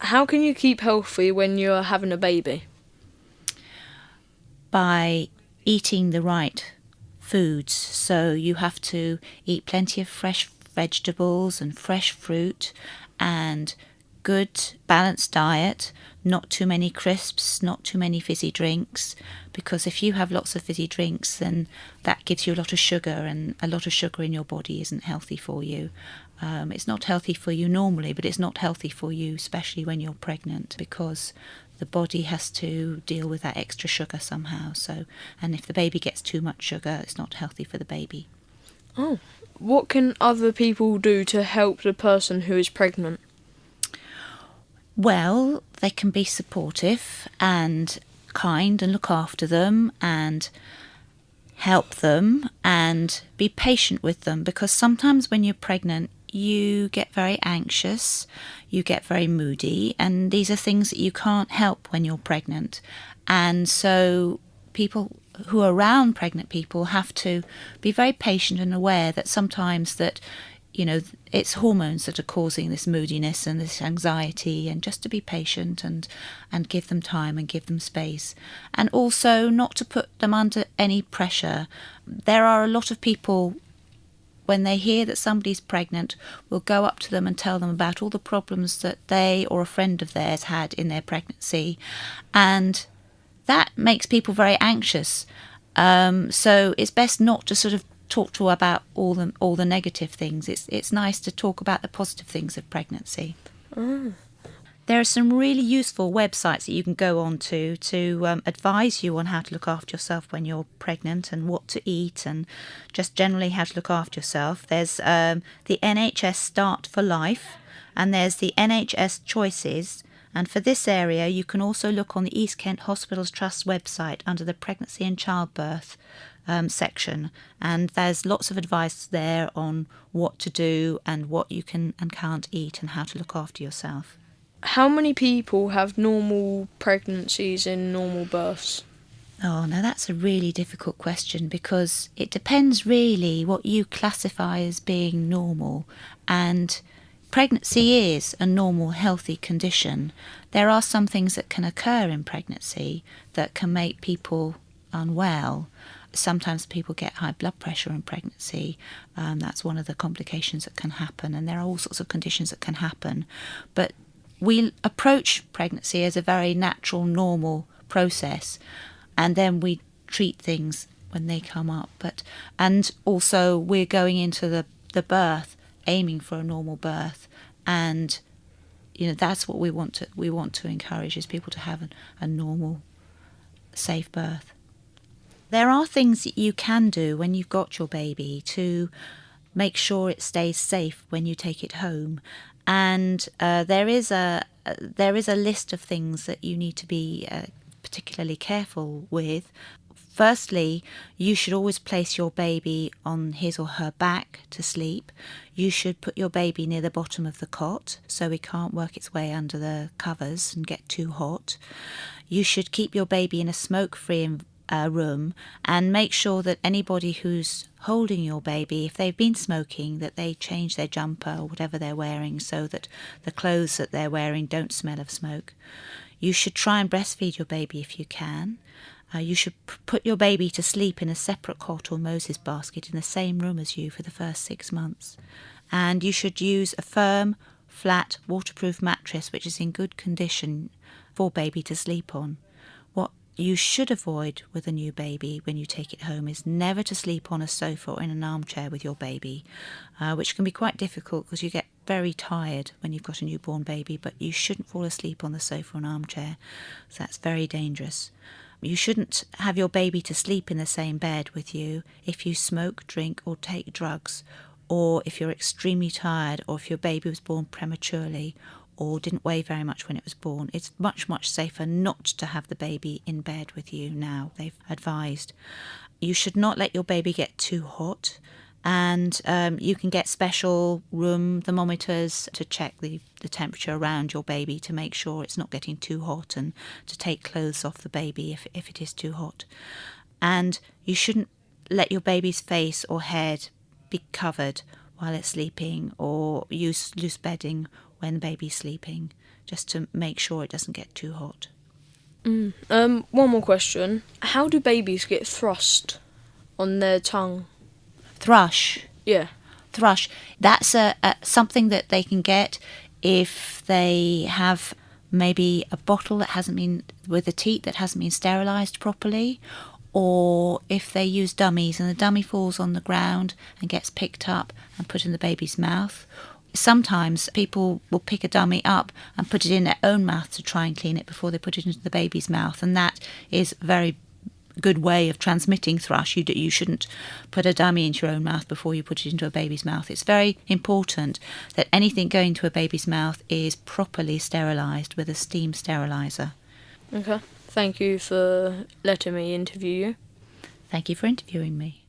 How can you keep healthy when you're having a baby? By eating the right foods. So you have to eat plenty of fresh vegetables and fresh fruit and good balanced diet, not too many crisps, not too many fizzy drinks, because if you have lots of fizzy drinks then that gives you a lot of sugar, and a lot of sugar in your body isn't healthy for you. It's not healthy for you normally, but it's not healthy for you especially when you're pregnant, because the body has to deal with that extra sugar somehow. So, and if the baby gets too much sugar, it's not healthy for the baby. Oh. What can other people do to help the person who is pregnant? Well, they can be supportive and kind and look after them and help them and be patient with them, because sometimes when you're pregnant you get very anxious, you get very moody, and these are things that you can't help when you're pregnant. And so people who are around pregnant people have to be very patient and aware that sometimes that, you know, it's hormones that are causing this moodiness and this anxiety, and just to be patient and give them time and give them space, and also not to put them under any pressure. There are a lot of people, when they hear that somebody's pregnant, will go up to them and tell them about all the problems that they or a friend of theirs had in their pregnancy, and that makes people very anxious. So it's best not to sort of talk to about all the negative things. It's nice to talk about the positive things of pregnancy. There are some really useful websites that you can go on to advise you on how to look after yourself when you're pregnant, and what to eat, and just generally how to look after yourself. There's the NHS Start for Life, and there's the NHS Choices. And for this area, you can also look on the East Kent Hospitals Trust website under the Pregnancy and Childbirth section, and there's lots of advice there on what to do and what you can and can't eat and how to look after yourself. How many people have normal pregnancies and normal births? Oh, now that's a really difficult question, because it depends really what you classify as being normal. And pregnancy is a normal, healthy condition. There are some things that can occur in pregnancy that can make people unwell. Sometimes people get high blood pressure in pregnancy. That's one of the complications that can happen, and there are all sorts of conditions that can happen. But we approach pregnancy as a very natural, normal process, and then we treat things when they come up. And also we're going into the birth aiming for a normal birth, and you know that's what we want to encourage, is people to have a normal, safe birth. There are things that you can do when you've got your baby to make sure it stays safe when you take it home, and there is a list of things that you need to be particularly careful with. Firstly, you should always place your baby on his or her back to sleep. You should put your baby near the bottom of the cot so he can't work its way under the covers and get too hot. You should keep your baby in a smoke-free room, and make sure that anybody who's holding your baby, if they've been smoking, that they change their jumper or whatever they're wearing so that the clothes that they're wearing don't smell of smoke. You should try and breastfeed your baby if you can. You should put your baby to sleep in a separate cot or Moses basket in the same room as you for the first 6 months. And you should use a firm, flat, waterproof mattress which is in good condition for baby to sleep on. What you should avoid with a new baby when you take it home is never to sleep on a sofa or in an armchair with your baby, which can be quite difficult because you get very tired when you've got a newborn baby, but you shouldn't fall asleep on the sofa or an armchair, so that's very dangerous. You shouldn't have your baby to sleep in the same bed with you if you smoke, drink or take drugs, or if you're extremely tired, or if your baby was born prematurely or didn't weigh very much when it was born. It's much, much safer not to have the baby in bed with you now, they've advised. You should not let your baby get too hot, and you can get special room thermometers to check the temperature around your baby to make sure it's not getting too hot, and to take clothes off the baby if it is too hot. And you shouldn't let your baby's face or head be covered while it's sleeping, or use loose bedding when the baby's sleeping. just to make sure it doesn't get too hot. One more question. How do babies get thrust on their tongue? Thrush. Yeah. Thrush. That's something that they can get if they have maybe a bottle that hasn't been, with a teat that hasn't been sterilised properly, or if they use dummies and the dummy falls on the ground and gets picked up and put in the baby's mouth. Sometimes people will pick a dummy up and put it in their own mouth to try and clean it before they put it into the baby's mouth, and that is a very good way of transmitting thrush. You shouldn't put a dummy into your own mouth before you put it into a baby's mouth. It's very important that anything going to a baby's mouth is properly sterilised with a steam steriliser. Okay. Thank you for letting me interview you. Thank you for interviewing me.